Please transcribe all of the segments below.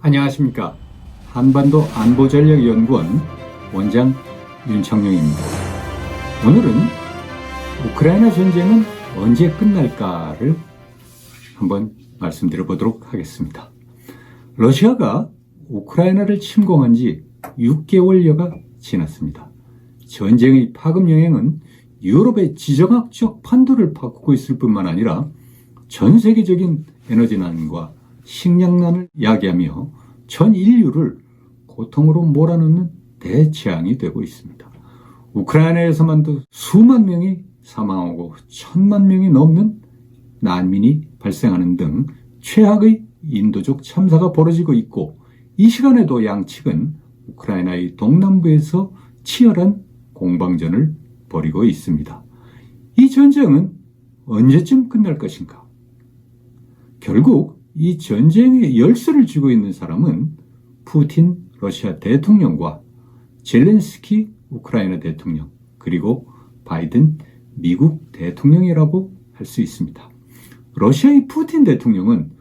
안녕하십니까. 한반도 안보전략연구원 원장 윤창룡입니다. 오늘은 우크라이나 전쟁은 언제 끝날까를 한번 말씀드려 보도록 하겠습니다. 러시아가 우크라이나를 침공한 지 6개월여가 지났습니다. 전쟁의 파급 영향은 유럽의 지정학적 판도를 바꾸고 있을 뿐만 아니라 전 세계적인 에너지난과 식량난을 야기하며 전 인류를 고통으로 몰아넣는 대재앙이 되고 있습니다. 우크라이나에서만도 수만 명이 사망하고 1,000만 명이 넘는 난민이 발생하는 등 최악의 인도적 참사가 벌어지고 있고, 이 시간에도 양측은 우크라이나의 동남부에서 치열한 공방전을 벌이고 있습니다. 이 전쟁은 언제쯤 끝날 것인가? 결국 이 전쟁의 열쇠를 쥐고 있는 사람은 푸틴 러시아 대통령과 젤렌스키 우크라이나 대통령, 그리고 바이든 미국 대통령이라고 할 수 있습니다. 러시아의 푸틴 대통령은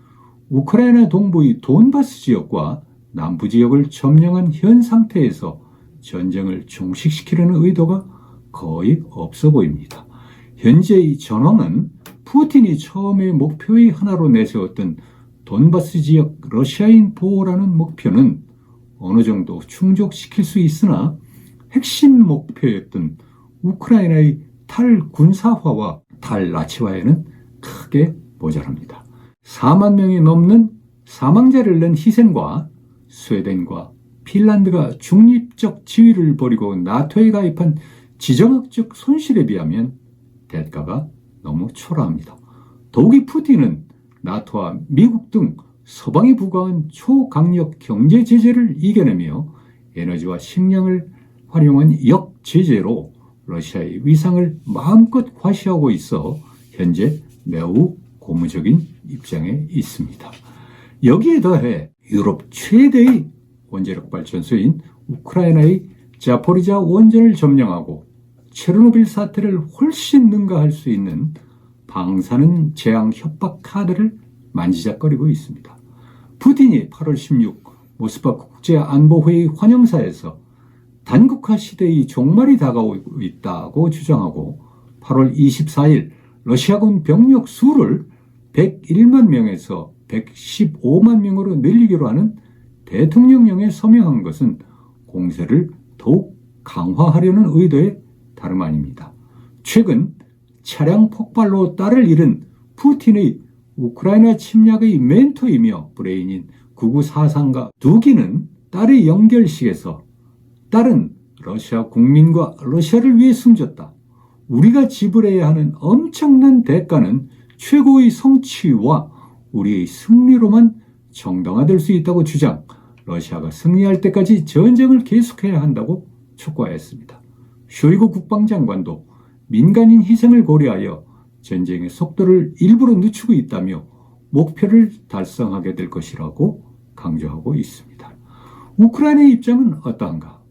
우크라이나 동부의 돈바스 지역과 남부 지역을 점령한 현 상태에서 전쟁을 종식시키려는 의도가 거의 없어 보입니다. 현재의 전황은 푸틴이 처음에 목표의 하나로 내세웠던 돈바스 지역 러시아인 보호라는 목표는 어느 정도 충족시킬 수 있으나, 핵심 목표였던 우크라이나의 탈군사화와 탈나치화에는 크게 모자랍니다. 4만 명이 넘는 사망자를 낸 희생과 스웨덴과 핀란드가 중립적 지위를 버리고 나토에 가입한 지정학적 손실에 비하면 대가가 너무 초라합니다. 더욱이 푸틴은 나토와 미국 등 서방이 부과한 초강력 경제 제재를 이겨내며 에너지와 식량을 활용한 역제재로 러시아의 위상을 마음껏 과시하고 있어 현재 매우 고무적인 입장에 있습니다. 여기에 더해 유럽 최대의 원자력 발전소인 우크라이나의 자포리자 원전을 점령하고 체르노빌 사태를 훨씬 능가할 수 있는 방사능 재앙 협박 카드를 만지작거리고 있습니다. 푸틴이 8월 16 모스크바 국제안보회의 환영사에서 단국화 시대의 종말이 다가오고 있다고 주장하고, 8월 24일 러시아군 병력 수를 101만 명에서 115만 명으로 늘리기로 하는 대통령령에 서명한 것은 공세를 더욱 강화하려는 의도의 다름 아닙니다. 최근 차량 폭발로 딸을 잃은 푸틴의 우크라이나 침략의 멘토이며 브레인인 9944가 두기는 딸의 연결식에서 딸은 러시아 국민과 러시아를 위해 숨졌다. 우리가 지불해야 하는 엄청난 대가는 최고의 성취와 우리의 승리로만 정당화될 수 있다고 주장, 러시아가 승리할 때까지 전쟁을 계속해야 한다고 촉구하였습니다. 쇼이구 국방장관도 민간인 희생을 고려하여 전쟁의 속도를 일부러 늦추고 있다며 목표를 달성하게 될 것이라고 강조하고 있습니다. 우크라이나의 입장은 어떠한가?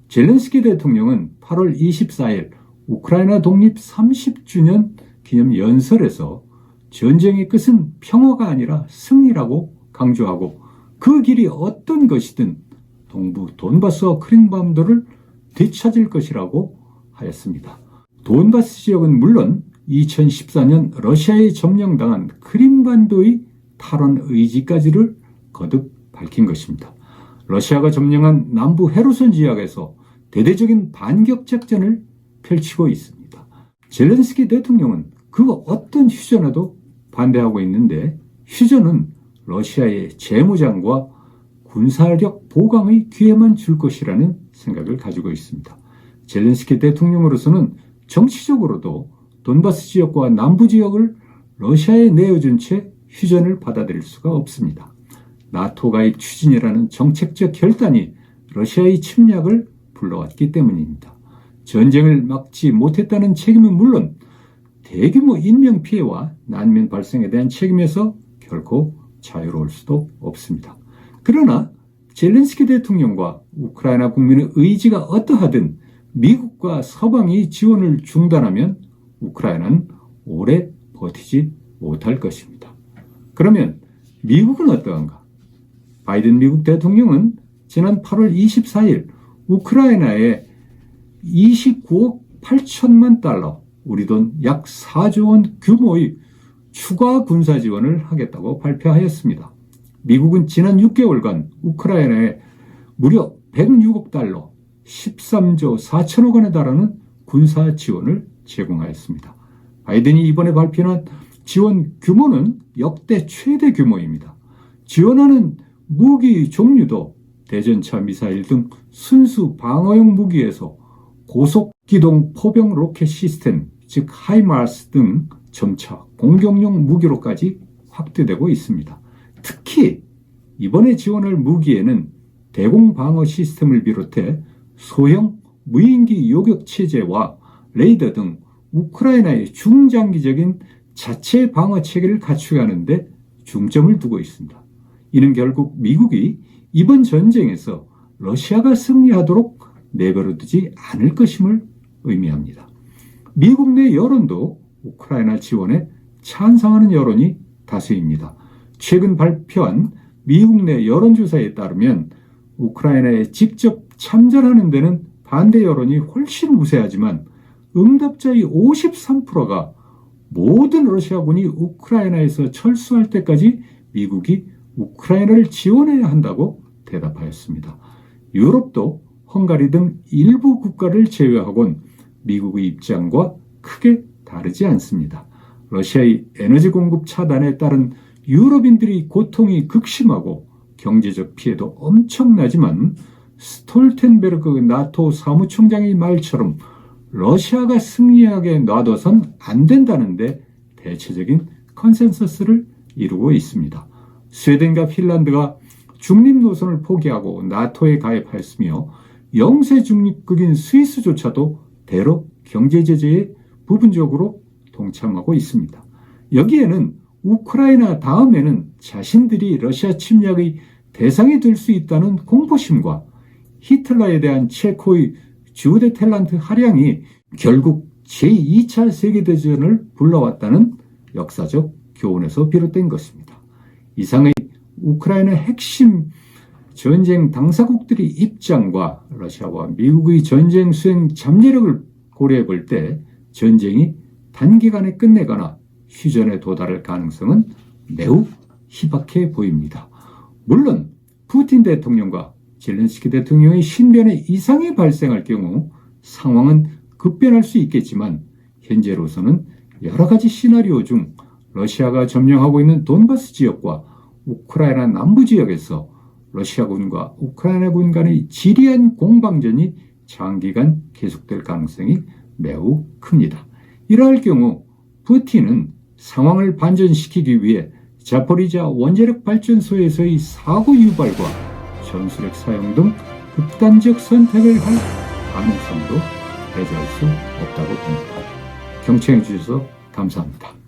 젤렌스키 대통령은 8월 24일 우크라이나 독립 30주년 기념 연설에서 전쟁의 끝은 평화가 아니라 승리라고 강조하고, 그 길이 어떤 것이든 동부 돈바스와 크림반도를 되찾을 것이라고 하였습니다. 돈바스 지역은 물론 2014년 러시아에 점령당한 크림반도의 탈원 의지까지를 거듭 밝힌 것입니다. 러시아가 점령한 남부 헤르손 지역에서 대대적인 반격 작전을 펼치고 있습니다. 젤렌스키 대통령은 그 어떤 휴전에도 반대하고 있는데, 휴전은 러시아의 재무장과 군사력 보강의 기회만 줄 것이라는 생각을 가지고 있습니다. 젤렌스키 대통령으로서는 정치적으로도 돈바스 지역과 남부 지역을 러시아에 내어준 채 휴전을 받아들일 수가 없습니다. 나토 가입 추진이라는 정책적 결단이 러시아의 침략을 불러왔기 때문입니다. 전쟁을 막지 못했다는 책임은 물론 대규모 인명피해와 난민 발생에 대한 책임에서 결코 자유로울 수도 없습니다. 그러나 젤렌스키 대통령과 우크라이나 국민의 의지가 어떠하든 미국과 서방이 지원을 중단하면 우크라이나는 오래 버티지 못할 것입니다. 그러면 미국은 어떠한가? 바이든 미국 대통령은 지난 8월 24일 우크라이나에 29억 8천만 달러, 우리 돈 약 4조 원 규모의 추가 군사 지원을 하겠다고 발표하였습니다. 미국은 지난 6개월간 우크라이나에 무려 106억 달러, 13조 4천억 원에 달하는 군사 지원을 제공하였습니다. 바이든이 이번에 발표한 지원 규모는 역대 최대 규모입니다. 지원하는 무기 종류도 대전차 미사일 등 순수 방어용 무기에서 고속기동 포병 로켓 시스템, 즉 하이마르스 등 점차 공격용 무기로까지 확대되고 있습니다. 특히 이번에 지원할 무기에는 대공 방어 시스템을 비롯해 소형 무인기 요격 체제와 레이더 등 우크라이나의 중장기적인 자체 방어 체계를 갖추게 하는데 중점을 두고 있습니다. 이는 결국 미국이 이번 전쟁에서 러시아가 승리하도록 내버려두지 않을 것임을 의미합니다. 미국 내 여론도 우크라이나 지원에 찬성하는 여론이 다수입니다. 최근 발표한 미국 내 여론조사에 따르면 우크라이나에 직접 참전하는 데는 반대 여론이 훨씬 우세하지만 응답자의 53%가 모든 러시아군이 우크라이나에서 철수할 때까지 미국이 우크라이나를 지원해야 한다고 대답하였습니다. 유럽도 헝가리 등 일부 국가를 제외하곤 미국의 입장과 크게 다르지 않습니다. 러시아의 에너지 공급 차단에 따른 유럽인들의 고통이 극심하고 경제적 피해도 엄청나지만 스톨텐베르그 나토 사무총장의 말처럼 러시아가 승리하게 놔둬선 안 된다는데 대체적인 컨센서스를 이루고 있습니다. 스웨덴과 핀란드가 중립 노선을 포기하고 나토에 가입하였으며 영세 중립국인 스위스조차도 대러 경제 제재에 부분적으로 동참하고 있습니다. 여기에는 우크라이나 다음에는 자신들이 러시아 침략의 대상이 될 수 있다는 공포심과 히틀러에 대한 체코의 주데텔란트 할양이 결국 제2차 세계대전을 불러왔다는 역사적 교훈에서 비롯된 것입니다. 이상의 우크라이나 핵심 전쟁 당사국들의 입장과 러시아와 미국의 전쟁 수행 잠재력을 고려해 볼 때 전쟁이 단기간에 끝내거나 휴전에 도달할 가능성은 매우 희박해 보입니다. 물론 푸틴 대통령과 젤렌스키 대통령의 신변에 이상이 발생할 경우 상황은 급변할 수 있겠지만 현재로서는 여러 가지 시나리오 중 러시아가 점령하고 있는 돈바스 지역과 우크라이나 남부 지역에서 러시아군과 우크라이나군 간의 지리한 공방전이 장기간 계속될 가능성이 매우 큽니다. 이러할 경우 푸틴은 상황을 반전시키기 위해 자포리자 원자력 발전소에서의 사고 유발과 전술핵 사용 등 극단적 선택을 할 가능성도 배제할 수 없다고 봅니다. 경청해 주셔서 감사합니다.